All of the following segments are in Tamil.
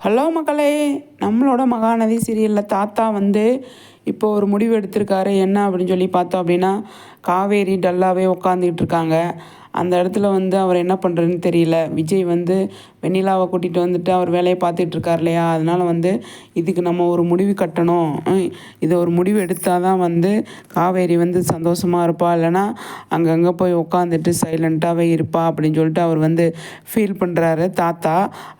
ஹலோ மக்களே! நம்மளோட மகாநதி சீரியலில் தாத்தா வந்து இப்போ ஒரு முடிவு எடுத்திருக்காரு. என்ன அப்படின்னு சொல்லி பார்த்தோம் அப்படின்னா, காவேரி டல்லாவே உட்காந்துக்கிட்டு இருக்காங்க. அந்த இடத்துல வந்து அவர் என்ன பண்ணுறதுன்னு தெரியல. விஜய் வந்து வெண்ணிலாவை கூட்டிகிட்டு வந்துட்டு அவர் வேலையை பார்த்துட்டு இருக்கார் இல்லையா? அதனால வந்து இதுக்கு நம்ம ஒரு முடிவு கட்டணும். இதை ஒரு முடிவு எடுத்தால் தான் வந்து காவேரி வந்து சந்தோஷமாக இருப்பா. இல்லைன்னா அங்கங்கே போய் உட்காந்துட்டு சைலண்ட்டாகவே இருப்பா அப்படின்னு சொல்லிட்டு அவர் வந்து ஃபீல் பண்ணுறாரு தாத்தா.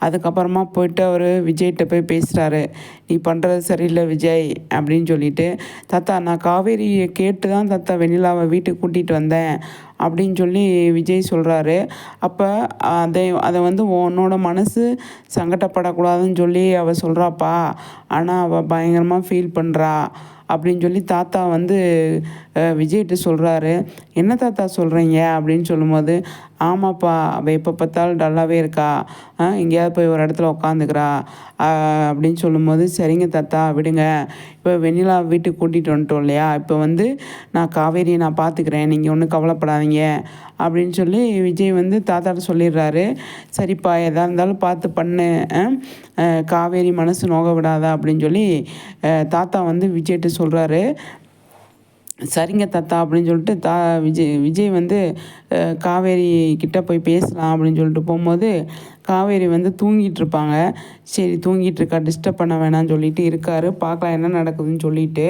அதுக்கப்புறமா போயிட்டு அவர் விஜய்கிட்ட போய் பேசுகிறாரு. நீ பண்ணுறது சரியில்லை விஜய் அப்படின்னு சொல்லிட்டு, தாத்தா நான் காவேரியை கேட்டு தான் தாத்தா வெண்ணிலாவை வீட்டுக்கு கூட்டிகிட்டு வந்தேன் அப்படின்னு சொல்லி விஜய் சொல்கிறாரு. அப்போ அதை வந்து உன்னோட மனசு சங்கடப்படக்கூடாதுன்னு சொல்லி அவள் சொல்கிறாப்பா. ஆனால் அவள் பயங்கரமாக ஃபீல் பண்ணுறா அப்படின்னு சொல்லி தாத்தா வந்து விஜய்கிட்ட சொல்கிறாரு. என்ன தாத்தா சொல்கிறீங்க அப்படின்னு சொல்லும்போது, ஆமாப்பா அவள் எப்போ பார்த்தாலும் டல்லாகவே இருக்கா, எங்கேயாவது போய் ஒரு இடத்துல உட்காந்துக்கிறா அப்படின்னு சொல்லும்போது, சரிங்க தாத்தா விடுங்க, இப்போ வெண்ணிலா வீட்டுக்கு கூட்டிகிட்டு வந்துட்டோம் இல்லையா, இப்போ வந்து நான் காவேரியை நான் பார்த்துக்கிறேன், நீங்கள் ஒன்றும் கவலைப்படாதீங்க அப்படின்னு சொல்லி விஜய் வந்து தாத்தாட்ட சொல்லிடுறாரு. சரிப்பா எதாக இருந்தாலும் பார்த்து பண்ணு, காவேரி மனசு நோக விடாத அப்படின்னு சொல்லி தாத்தா வந்து விஜய்கிட்ட சொல்கிறாரு. சரிங்க தாத்தா அப்படின்னு சொல்லிட்டு விஜய் வந்து காவேரி கிட்டே போய் பேசலாம் அப்படின்னு சொல்லிட்டு போகும்போது, காவேரி வந்து தூங்கிட்டு இருப்பாங்க. சரி தூங்கிட்டு இருக்கா, டிஸ்டர்ப் பண்ண வேணாம்னு சொல்லிட்டு இருக்காரு. பார்க்கலாம் என்ன நடக்குதுன்னு சொல்லிட்டு.